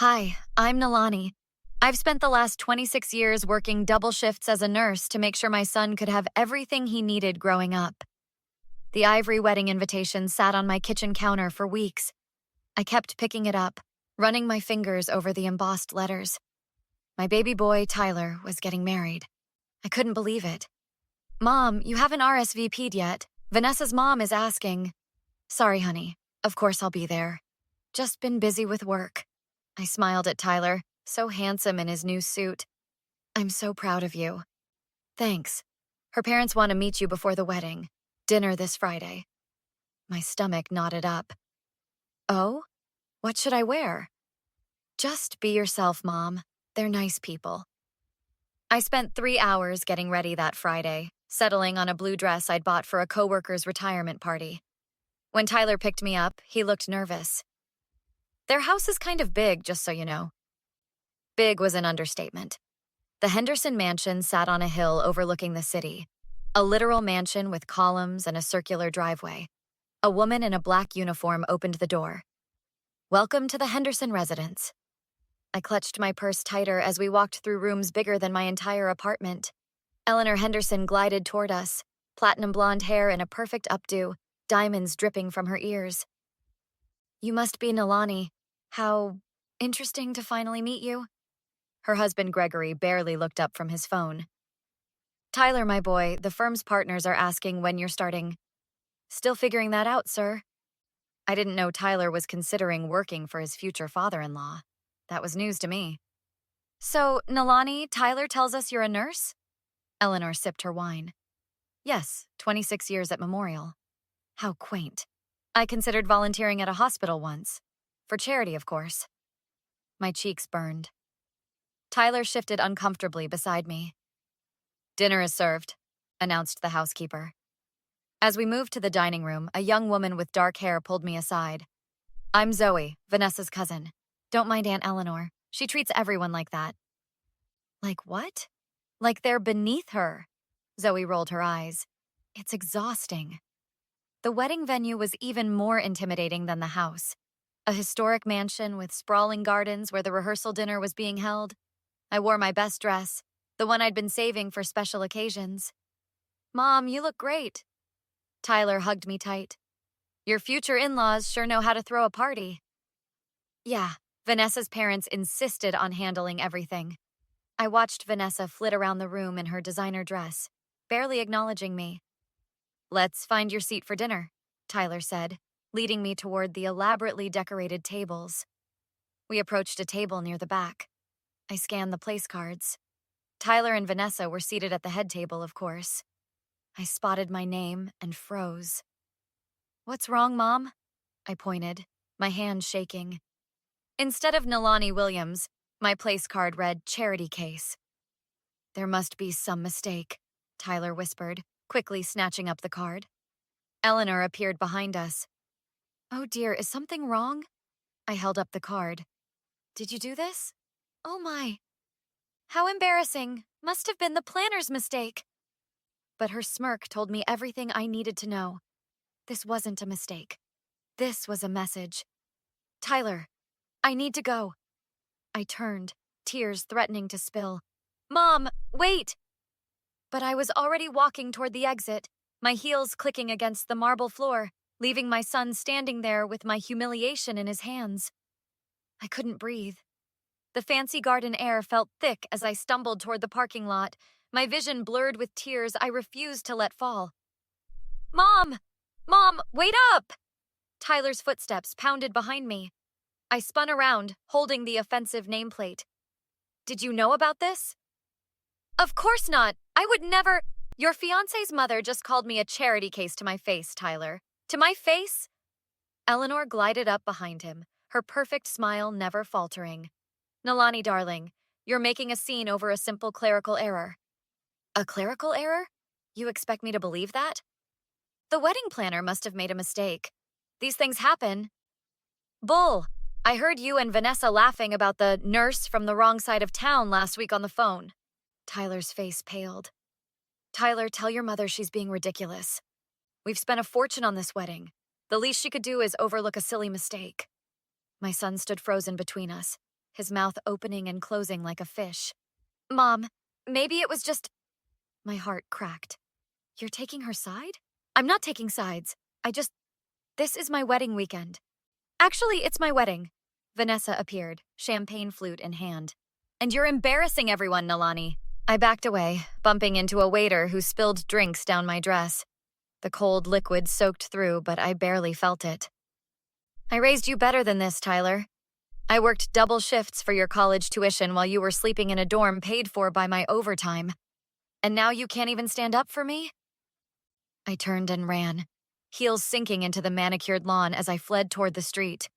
Hi, I'm Nalani. I've spent the last 26 years working double shifts as a nurse to make sure my son could have everything he needed growing up. The ivory wedding invitation sat on my kitchen counter for weeks. I kept picking it up, running my fingers over the embossed letters. My baby boy, Tyler, was getting married. I couldn't believe it. Mom, you haven't RSVP'd yet. Vanessa's mom is asking. Sorry, honey. Of course I'll be there. Just been busy with work. I smiled at Tyler, so handsome in his new suit. I'm so proud of you. Thanks. Her parents want to meet you before the wedding. Dinner this Friday. My stomach knotted up. Oh? What should I wear? Just be yourself, Mom. They're nice people. I spent 3 hours getting ready that Friday, settling on a blue dress I'd bought for a coworker's retirement party. When Tyler picked me up, he looked nervous. Their house is kind of big, just so you know. Big was an understatement. The Henderson mansion sat on a hill overlooking the city, a literal mansion with columns and a circular driveway. A woman in a black uniform opened the door. Welcome to the Henderson residence. I clutched my purse tighter as we walked through rooms bigger than my entire apartment. Eleanor Henderson glided toward us, platinum blonde hair in a perfect updo, diamonds dripping from her ears. You must be Nalani. How interesting to finally meet you. Her husband Gregory barely looked up from his phone. Tyler, my boy, the firm's partners are asking when you're starting. Still figuring that out, sir. I didn't know Tyler was considering working for his future father-in-law. That was news to me. So, Nalani, Tyler tells us you're a nurse? Eleanor sipped her wine. Yes, 26 years at Memorial. How quaint. I considered volunteering at a hospital once. For charity, of course. My cheeks burned. Tyler shifted uncomfortably beside me. Dinner is served, announced the housekeeper. As we moved to the dining room, a young woman with dark hair pulled me aside. I'm Zoe, Vanessa's cousin. Don't mind Aunt Eleanor. She treats everyone like that. Like what? Like they're beneath her. Zoe rolled her eyes. It's exhausting. The wedding venue was even more intimidating than the house. A historic mansion with sprawling gardens where the rehearsal dinner was being held. I wore my best dress, the one I'd been saving for special occasions. Mom, you look great. Tyler hugged me tight. Your future in-laws sure know how to throw a party. Yeah, Vanessa's parents insisted on handling everything. I watched Vanessa flit around the room in her designer dress, barely acknowledging me. Let's find your seat for dinner, Tyler said, leading me toward the elaborately decorated tables. We approached a table near the back. I scanned the place cards. Tyler and Vanessa were seated at the head table, of course. I spotted my name and froze. What's wrong, Mom? I pointed, my hand shaking. Instead of Nalani Williams, my place card read charity case. There must be some mistake, Tyler whispered, quickly snatching up the card. Eleanor appeared behind us. Oh dear, is something wrong? I held up the card. Did you do this? Oh my. How embarrassing. Must have been the planner's mistake. But her smirk told me everything I needed to know. This wasn't a mistake. This was a message. Tyler, I need to go. I turned, tears threatening to spill. Mom, wait! But I was already walking toward the exit, my heels clicking against the marble floor, leaving my son standing there with my humiliation in his hands. I couldn't breathe. The fancy garden air felt thick as I stumbled toward the parking lot, my vision blurred with tears I refused to let fall. Mom! Mom, wait up! Tyler's footsteps pounded behind me. I spun around, holding the offensive nameplate. Did you know about this? Of course not. I would never. Your fiancé's mother just called me a charity case to my face, Tyler. To my face? Eleanor glided up behind him, her perfect smile never faltering. Nalani, darling, you're making a scene over a simple clerical error. A clerical error? You expect me to believe that? The wedding planner must have made a mistake. These things happen. Bull! I heard you and Vanessa laughing about the nurse from the wrong side of town last week on the phone. Tyler's face paled. Tyler, tell your mother she's being ridiculous. We've spent a fortune on this wedding. The least she could do is overlook a silly mistake. My son stood frozen between us, his mouth opening and closing like a fish. Mom, maybe it was just... My heart cracked. You're taking her side? I'm not taking sides. This is my wedding weekend. Actually, it's my wedding. Vanessa appeared, champagne flute in hand. And you're embarrassing everyone, Nalani. I backed away, bumping into a waiter who spilled drinks down my dress. The cold liquid soaked through, but I barely felt it. I raised you better than this, Tyler. I worked double shifts for your college tuition while you were sleeping in a dorm paid for by my overtime. And now you can't even stand up for me? I turned and ran, heels sinking into the manicured lawn as I fled toward the street.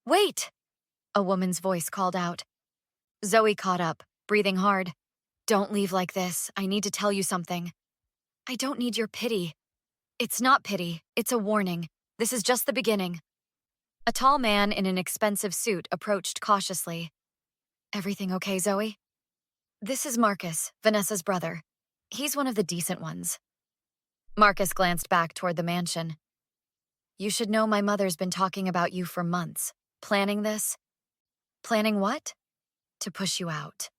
Wait! A woman's voice called out. Zoe caught up, breathing hard. Don't leave like this. I need to tell you something. I don't need your pity. It's not pity. It's a warning. This is just the beginning. A tall man in an expensive suit approached cautiously. Everything okay, Zoe? This is Marcus, Vanessa's brother. He's one of the decent ones. Marcus glanced back toward the mansion. You should know my mother's been talking about you for months. Planning this? Planning what? To push you out.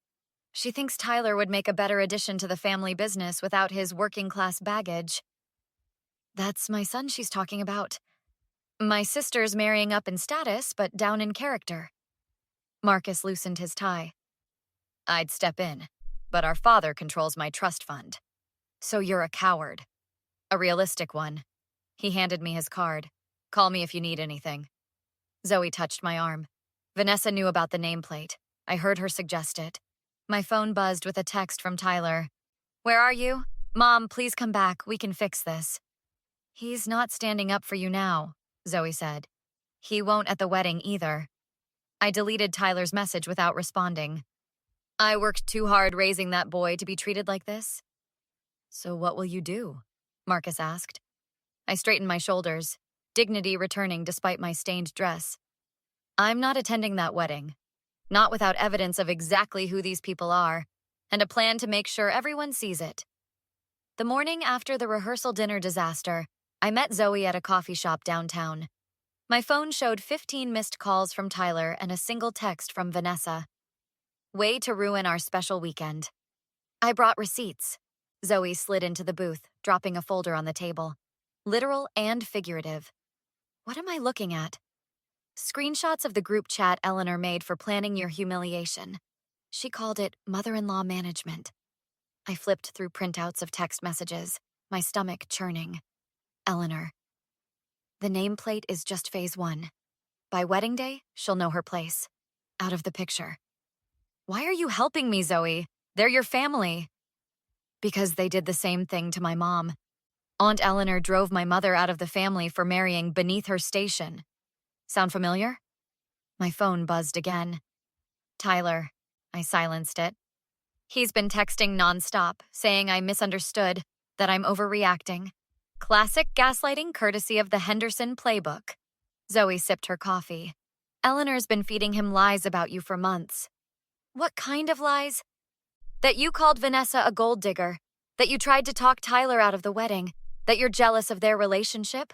She thinks Tyler would make a better addition to the family business without his working-class baggage. That's my son she's talking about. My sister's marrying up in status, but down in character. Marcus loosened his tie. I'd step in, but our father controls my trust fund. So you're a coward. A realistic one. He handed me his card. Call me if you need anything. Zoe touched my arm. Vanessa knew about the nameplate. I heard her suggest it. My phone buzzed with a text from Tyler. Where are you? Mom, please come back. We can fix this. He's not standing up for you now, Zoe said. He won't at the wedding either. I deleted Tyler's message without responding. I worked too hard raising that boy to be treated like this. So what will you do? Marcus asked. I straightened my shoulders, dignity returning despite my stained dress. I'm not attending that wedding. Not without evidence of exactly who these people are, and a plan to make sure everyone sees it. The morning after the rehearsal dinner disaster, I met Zoe at a coffee shop downtown. My phone showed 15 missed calls from Tyler and a single text from Vanessa. Way to ruin our special weekend. I brought receipts. Zoe slid into the booth, dropping a folder on the table. Literal and figurative. What am I looking at? Screenshots of the group chat Eleanor made for planning your humiliation. She called it mother-in-law management. I flipped through printouts of text messages, my stomach churning. Eleanor. The nameplate is just phase 1. By wedding day, she'll know her place. Out of the picture. Why are you helping me, Zoe? They're your family. Because they did the same thing to my mom. Aunt Eleanor drove my mother out of the family for marrying beneath her station. Sound familiar? My phone buzzed again. Tyler. I silenced it. He's been texting nonstop, saying I misunderstood, that I'm overreacting. Classic gaslighting courtesy of the Henderson playbook. Zoe sipped her coffee. Eleanor's been feeding him lies about you for months. What kind of lies? That you called Vanessa a gold digger, that you tried to talk Tyler out of the wedding, that you're jealous of their relationship?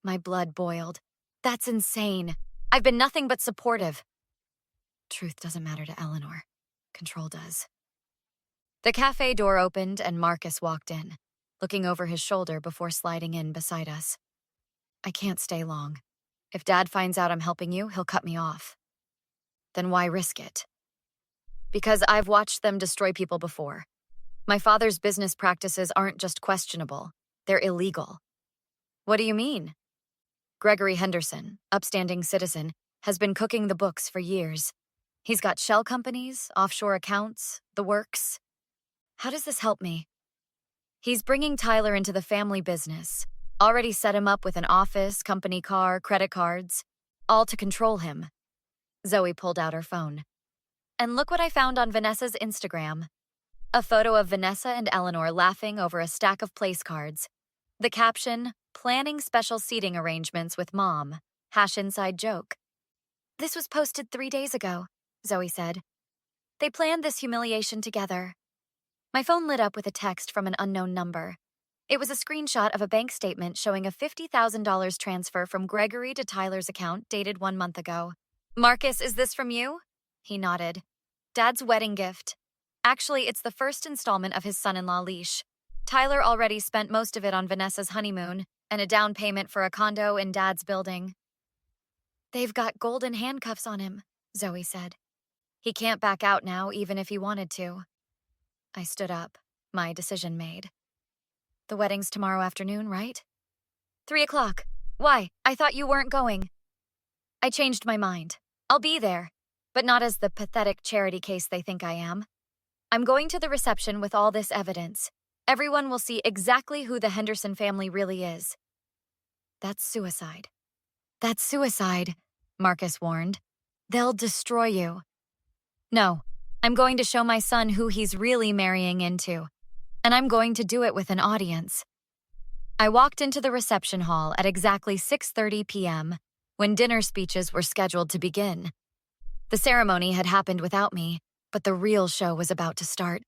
My blood boiled. That's insane. I've been nothing but supportive. Truth doesn't matter to Eleanor. Control does. The cafe door opened and Marcus walked in, looking over his shoulder before sliding in beside us. I can't stay long. If Dad finds out I'm helping you, he'll cut me off. Then why risk it? Because I've watched them destroy people before. My father's business practices aren't just questionable, they're illegal. What do you mean? Gregory Henderson, upstanding citizen, has been cooking the books for years. He's got shell companies, offshore accounts, the works. How does this help me? He's bringing Tyler into the family business, already set him up with an office, company car, credit cards, all to control him. Zoe pulled out her phone. And look what I found on Vanessa's Instagram. A photo of Vanessa and Eleanor laughing over a stack of place cards. The caption, planning special seating arrangements with Mom, # inside joke. This was posted 3 days ago, Zoe said. They planned this humiliation together. My phone lit up with a text from an unknown number. It was a screenshot of a bank statement showing a $50,000 transfer from Gregory to Tyler's account dated 1 month ago. Marcus, is this from you? He nodded. Dad's wedding gift. Actually, it's the first installment of his son-in-law leash. Tyler already spent most of it on Vanessa's honeymoon and a down payment for a condo in Dad's building. They've got golden handcuffs on him, Zoe said. He can't back out now, even if he wanted to. I stood up, my decision made. The wedding's tomorrow afternoon, right? 3 o'clock. Why? I thought you weren't going. I changed my mind. I'll be there, but not as the pathetic charity case they think I am. I'm going to the reception with all this evidence. Everyone will see exactly who the Henderson family really is. That's suicide. That's suicide, Marcus warned. They'll destroy you. No, I'm going to show my son who he's really marrying into, and I'm going to do it with an audience. I walked into the reception hall at exactly 6:30 p.m. when dinner speeches were scheduled to begin. The ceremony had happened without me, but the real show was about to start.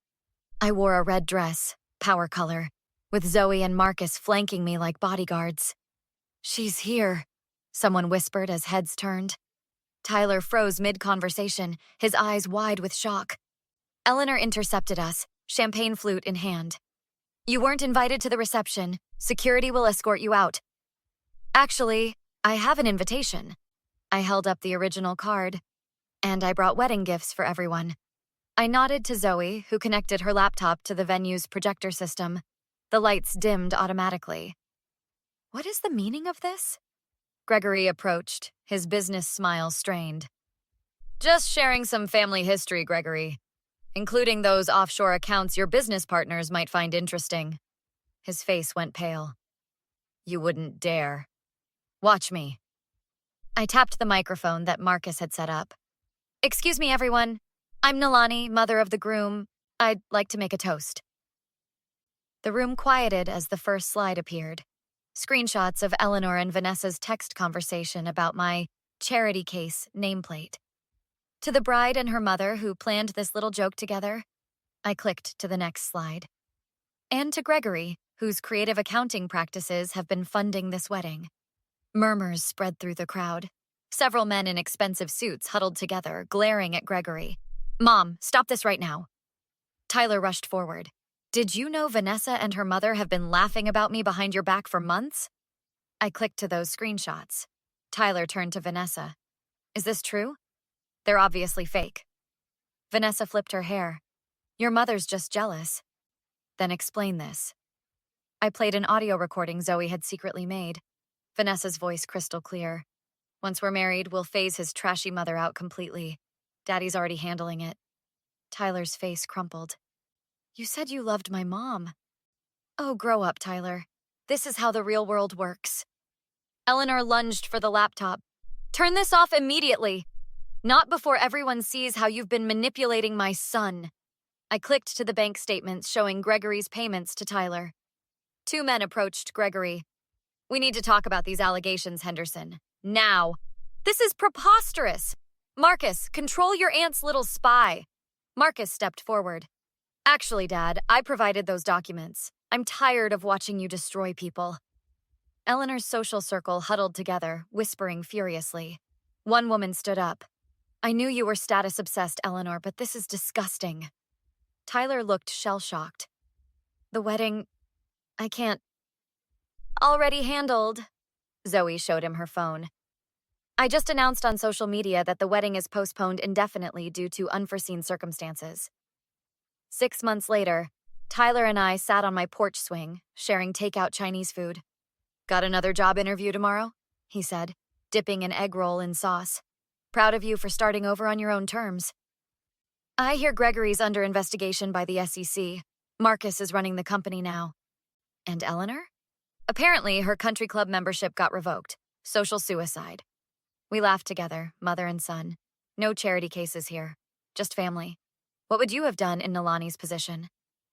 I wore a red dress, power color, with Zoe and Marcus flanking me like bodyguards. She's here, someone whispered as heads turned. Tyler froze mid-conversation, his eyes wide with shock. Eleanor intercepted us, champagne flute in hand. You weren't invited to the reception. Security will escort you out. Actually, I have an invitation. I held up the original card. And I brought wedding gifts for everyone. I nodded to Zoe, who connected her laptop to the venue's projector system. The lights dimmed automatically. What is the meaning of this? Gregory approached, his business smile strained. Just sharing some family history, Gregory, including those offshore accounts your business partners might find interesting. His face went pale. You wouldn't dare. Watch me. I tapped the microphone that Marcus had set up. Excuse me, everyone. I'm Nalani, mother of the groom. I'd like to make a toast. The room quieted as the first slide appeared. Screenshots of Eleanor and Vanessa's text conversation about my charity case nameplate. To the bride and her mother who planned this little joke together, I clicked to the next slide. And to Gregory, whose creative accounting practices have been funding this wedding. Murmurs spread through the crowd. Several men in expensive suits huddled together, glaring at Gregory. Mom, stop this right now. Tyler rushed forward. Did you know Vanessa and her mother have been laughing about me behind your back for months? I clicked to those screenshots. Tyler turned to Vanessa. Is this true? They're obviously fake. Vanessa flipped her hair. Your mother's just jealous. Then explain this. I played an audio recording Zoe had secretly made. Vanessa's voice crystal clear. Once we're married, we'll phase his trashy mother out completely. Daddy's already handling it. Tyler's face crumpled. You said you loved my mom. Oh, grow up, Tyler. This is how the real world works. Eleanor lunged for the laptop. Turn this off immediately. Not before everyone sees how you've been manipulating my son. I clicked to the bank statements showing Gregory's payments to Tyler. 2 men approached Gregory. We need to talk about these allegations, Henderson. Now. This is preposterous. Marcus, control your aunt's little spy. Marcus stepped forward. Actually, Dad, I provided those documents. I'm tired of watching you destroy people. Eleanor's social circle huddled together, whispering furiously. One woman stood up. I knew you were status-obsessed, Eleanor, but this is disgusting. Tyler looked shell-shocked. The wedding... I can't... Already handled. Zoe showed him her phone. I just announced on social media that the wedding is postponed indefinitely due to unforeseen circumstances. 6 months later, Tyler and I sat on my porch swing, sharing takeout Chinese food. Got another job interview tomorrow? He said, dipping an egg roll in sauce. Proud of you for starting over on your own terms. I hear Gregory's under investigation by the SEC. Marcus is running the company now. And Eleanor? Apparently, her country club membership got revoked. Social suicide. We laughed together, mother and son. No charity cases here. Just family. What would you have done in Nalani's position?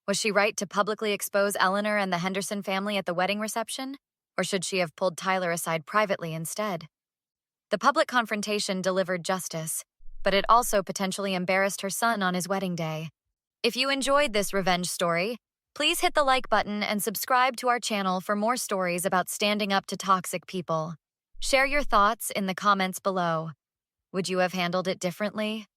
Was she right to publicly expose Eleanor and the Henderson family at the wedding reception? Or should she have pulled Tyler aside privately instead? The public confrontation delivered justice, but it also potentially embarrassed her son on his wedding day. If you enjoyed this revenge story, please hit the like button and subscribe to our channel for more stories about standing up to toxic people. Share your thoughts in the comments below. Would you have handled it differently?